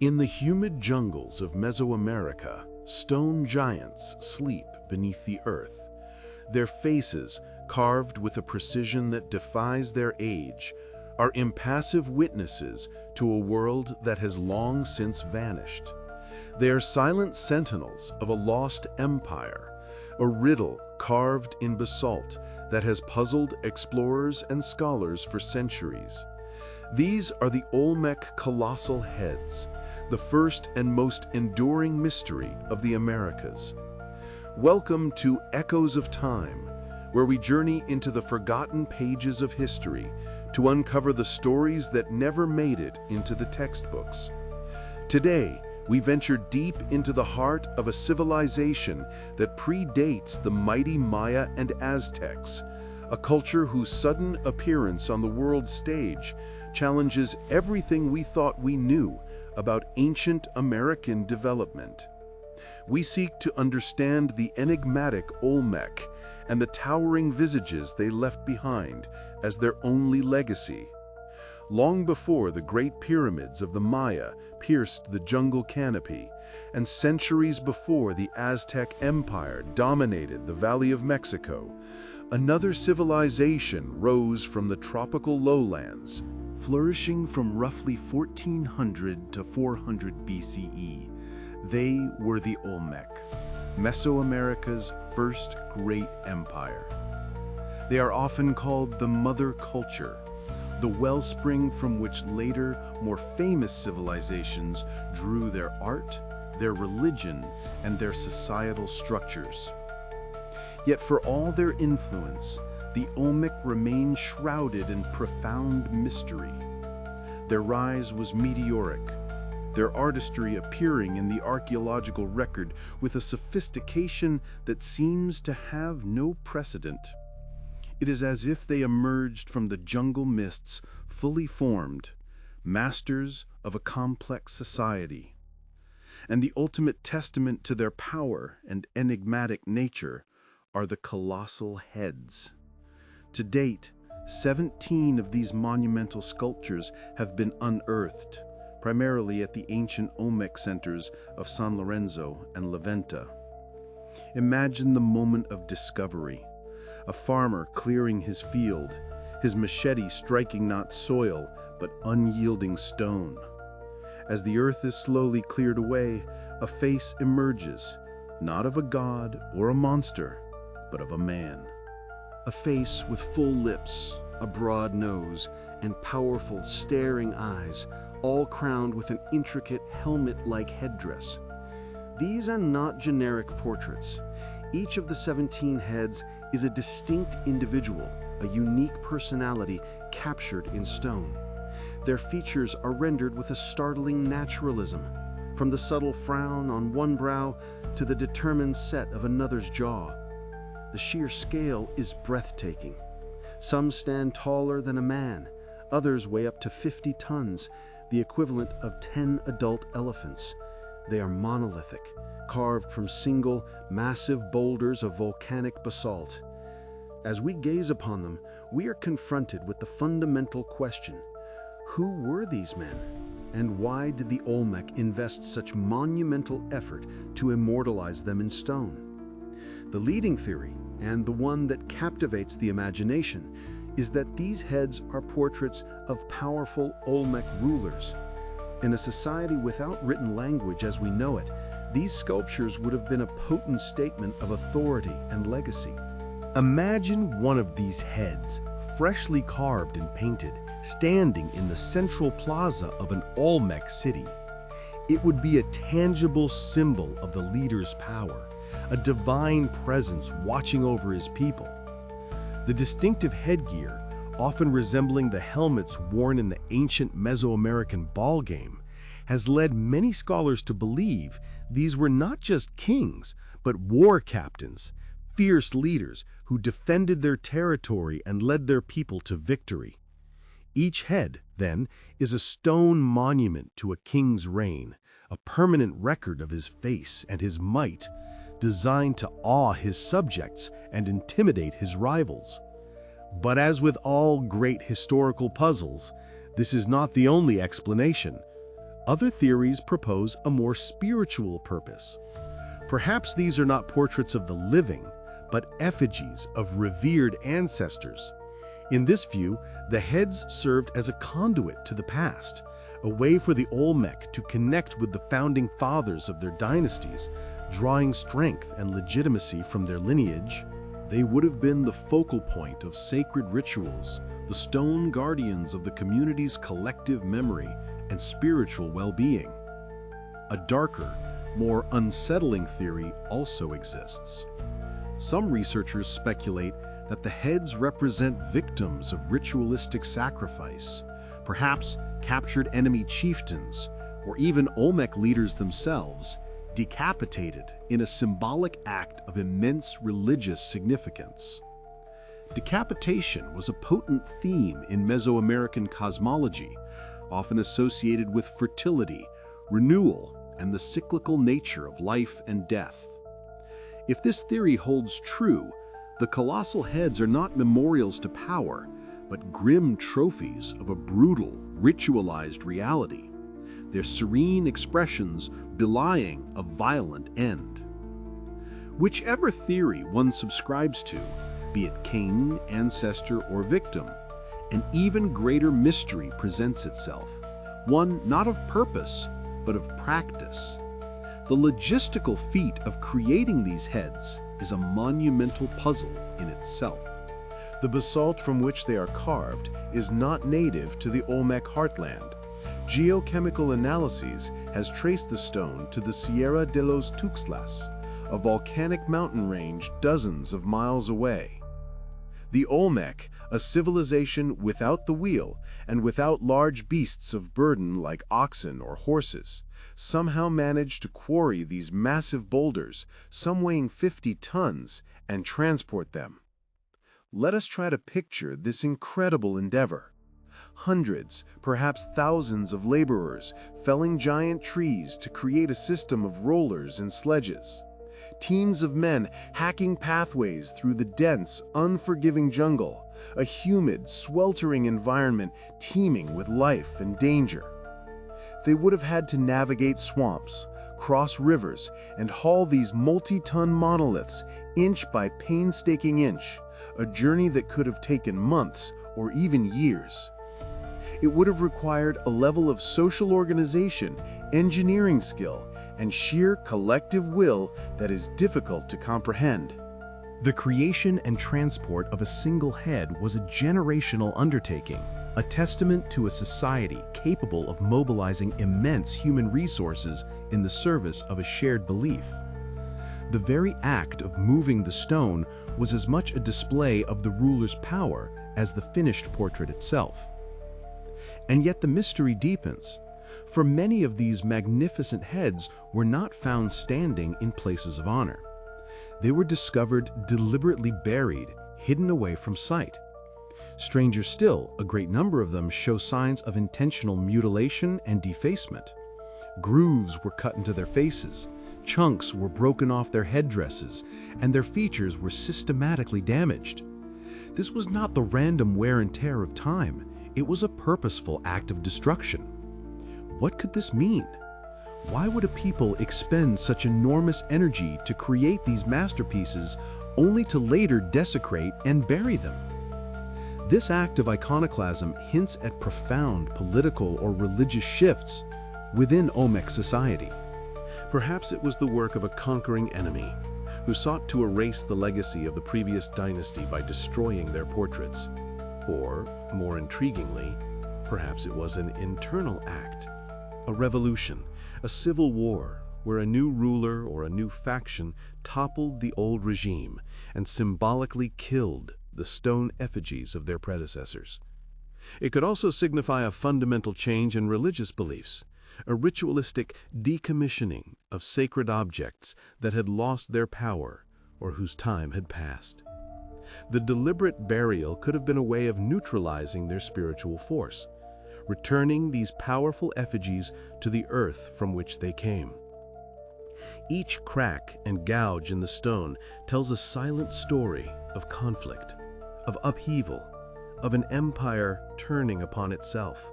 In the humid jungles of Mesoamerica, stone giants sleep beneath the earth. Their faces, carved with a precision that defies their age, are impassive witnesses to a world that has long since vanished. They are silent sentinels of a lost empire, a riddle carved in basalt that has puzzled explorers and scholars for centuries. These are the Olmec colossal heads, the first and most enduring mystery of the Americas. Welcome to Echoes of Time, where we journey into the forgotten pages of history to uncover the stories that never made it into the textbooks. Today, we venture deep into the heart of a civilization that predates the mighty Maya and Aztecs, a culture whose sudden appearance on the world stage challenges everything we thought we knew about ancient American development. We seek to understand the enigmatic Olmec and the towering visages they left behind as their only legacy. Long before the great pyramids of the Maya pierced the jungle canopy, and centuries before the Aztec Empire dominated the Valley of Mexico, another civilization rose from the tropical lowlands, flourishing from roughly 1400 to 400 BCE. They were the Olmec, Mesoamerica's first great empire. They are often called the mother culture, the wellspring from which later, more famous civilizations drew their art, their religion, and their societal structures. Yet for all their influence, the Olmec remained shrouded in profound mystery. Their rise was meteoric, their artistry appearing in the archaeological record with a sophistication that seems to have no precedent. It is as if they emerged from the jungle mists fully formed, masters of a complex society. And the ultimate testament to their power and enigmatic nature are the colossal heads. To date, 17 of these monumental sculptures have been unearthed, primarily at the ancient Olmec centers of San Lorenzo and Venta. Imagine the moment of discovery. A farmer clearing his field, his machete striking not soil, but unyielding stone. As the earth is slowly cleared away, a face emerges, not of a god or a monster, but of a man. A face with full lips, a broad nose, and powerful, staring eyes, all crowned with an intricate helmet-like headdress. These are not generic portraits. Each of the 17 heads is a distinct individual, a unique personality captured in stone. Their features are rendered with a startling naturalism, from the subtle frown on one brow to the determined set of another's jaw. The sheer scale is breathtaking. Some stand taller than a man, others weigh up to 50 tons, the equivalent of 10 adult elephants. They are monolithic, carved from single, massive boulders of volcanic basalt. As we gaze upon them, we are confronted with the fundamental question: who were these men? And why did the Olmec invest such monumental effort to immortalize them in stone? The leading theory, and the one that captivates the imagination, is that these heads are portraits of powerful Olmec rulers. In a society without written language as we know it, these sculptures would have been a potent statement of authority and legacy. Imagine one of these heads, freshly carved and painted, standing in the central plaza of an Olmec city. It would be a tangible symbol of the leader's power, a divine presence watching over his people. The distinctive headgear, often resembling the helmets worn in the ancient Mesoamerican ball game, has led many scholars to believe these were not just kings, but war captains, fierce leaders who defended their territory and led their people to victory. Each head, then, is a stone monument to a king's reign, a permanent record of his face and his might, designed to awe his subjects and intimidate his rivals. But as with all great historical puzzles, this is not the only explanation. Other theories propose a more spiritual purpose. Perhaps these are not portraits of the living, but effigies of revered ancestors. In this view, the heads served as a conduit to the past, a way for the Olmec to connect with the founding fathers of their dynasties, drawing strength and legitimacy from their lineage. They would have been the focal point of sacred rituals, the stone guardians of the community's collective memory and spiritual well-being. A darker, more unsettling theory also exists. Some researchers speculate that the heads represent victims of ritualistic sacrifice, perhaps captured enemy chieftains, or even Olmec leaders themselves, decapitated in a symbolic act of immense religious significance. Decapitation was a potent theme in Mesoamerican cosmology, often associated with fertility, renewal, and the cyclical nature of life and death. If this theory holds true, the colossal heads are not memorials to power, but grim trophies of a brutal, ritualized reality, their serene expressions belying a violent end. Whichever theory one subscribes to, be it king, ancestor, or victim, an even greater mystery presents itself, one not of purpose, but of practice. The logistical feat of creating these heads is a monumental puzzle in itself. The basalt from which they are carved is not native to the Olmec heartland. Geochemical analyses has traced the stone to the Sierra de los Tuxtlas, a volcanic mountain range dozens of miles away. The Olmec, a civilization without the wheel and without large beasts of burden like oxen or horses, somehow managed to quarry these massive boulders, some weighing 50 tons, and transport them. Let us try to picture this incredible endeavor. Hundreds, perhaps thousands of laborers felling giant trees to create a system of rollers and sledges. Teams of men hacking pathways through the dense, unforgiving jungle, a humid, sweltering environment teeming with life and danger. They would have had to navigate swamps, cross rivers, and haul these multi-ton monoliths inch by painstaking inch, a journey that could have taken months or even years. It would have required a level of social organization, engineering skill, and sheer collective will that is difficult to comprehend. The creation and transport of a single head was a generational undertaking, a testament to a society capable of mobilizing immense human resources in the service of a shared belief. The very act of moving the stone was as much a display of the ruler's power as the finished portrait itself. And yet the mystery deepens, for many of these magnificent heads were not found standing in places of honor. They were discovered deliberately buried, hidden away from sight. Stranger still, a great number of them show signs of intentional mutilation and defacement. Grooves were cut into their faces, chunks were broken off their headdresses, and their features were systematically damaged. This was not the random wear and tear of time, it was a purposeful act of destruction. What could this mean? Why would a people expend such enormous energy to create these masterpieces only to later desecrate and bury them? This act of iconoclasm hints at profound political or religious shifts within Olmec society. Perhaps it was the work of a conquering enemy who sought to erase the legacy of the previous dynasty by destroying their portraits. Or, more intriguingly, perhaps it was an internal act, a revolution, a civil war, where a new ruler or a new faction toppled the old regime and symbolically killed the stone effigies of their predecessors. It could also signify a fundamental change in religious beliefs, a ritualistic decommissioning of sacred objects that had lost their power or whose time had passed. The deliberate burial could have been a way of neutralizing their spiritual force, returning these powerful effigies to the earth from which they came. Each crack and gouge in the stone tells a silent story of conflict, of upheaval, of an empire turning upon itself.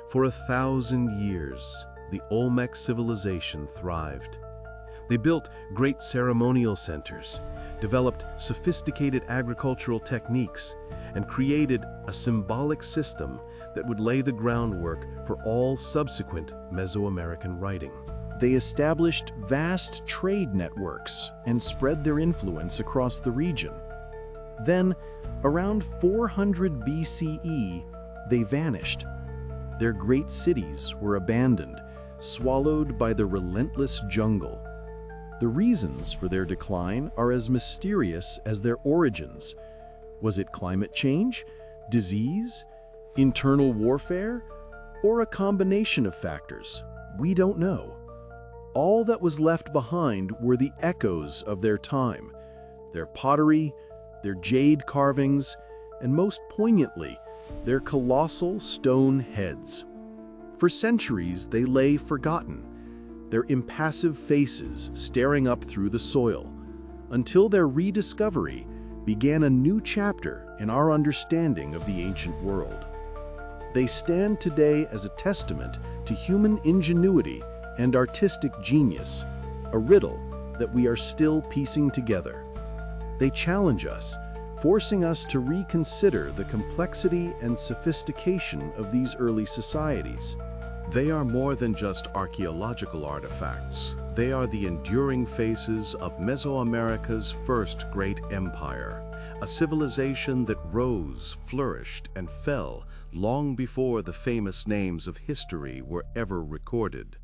For 1,000 years, the Olmec civilization thrived. They built great ceremonial centers, developed sophisticated agricultural techniques, and created a symbolic system that would lay the groundwork for all subsequent Mesoamerican writing. They established vast trade networks and spread their influence across the region. Then, around 400 BCE, they vanished. Their great cities were abandoned, swallowed by the relentless jungle. The reasons for their decline are as mysterious as their origins. Was it climate change, disease, internal warfare, or a combination of factors? We don't know. All that was left behind were the echoes of their time, their pottery, their jade carvings, and most poignantly, their colossal stone heads. For centuries, they lay forgotten, their impassive faces staring up through the soil, until their rediscovery began a new chapter in our understanding of the ancient world. They stand today as a testament to human ingenuity and artistic genius, a riddle that we are still piecing together. They challenge us, forcing us to reconsider the complexity and sophistication of these early societies. They are more than just archaeological artifacts. They are the enduring faces of Mesoamerica's first great empire, a civilization that rose, flourished, and fell long before the famous names of history were ever recorded.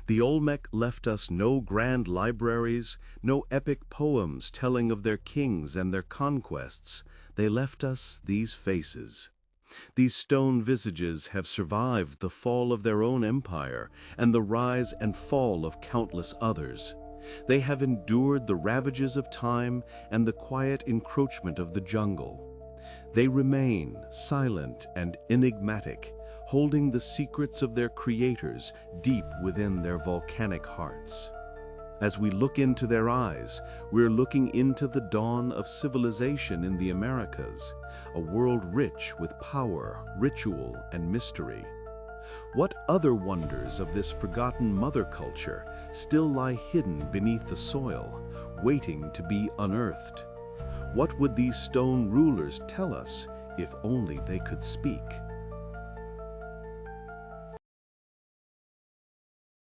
The Olmec left us no grand libraries, no epic poems telling of their kings and their conquests. They left us these faces. These stone visages have survived the fall of their own empire and the rise and fall of countless others. They have endured the ravages of time and the quiet encroachment of the jungle. They remain silent and enigmatic, holding the secrets of their creators deep within their volcanic hearts. As we look into their eyes, we're looking into the dawn of civilization in the Americas, a world rich with power, ritual, and mystery. What other wonders of this forgotten mother culture still lie hidden beneath the soil, waiting to be unearthed? What would these stone rulers tell us if only they could speak?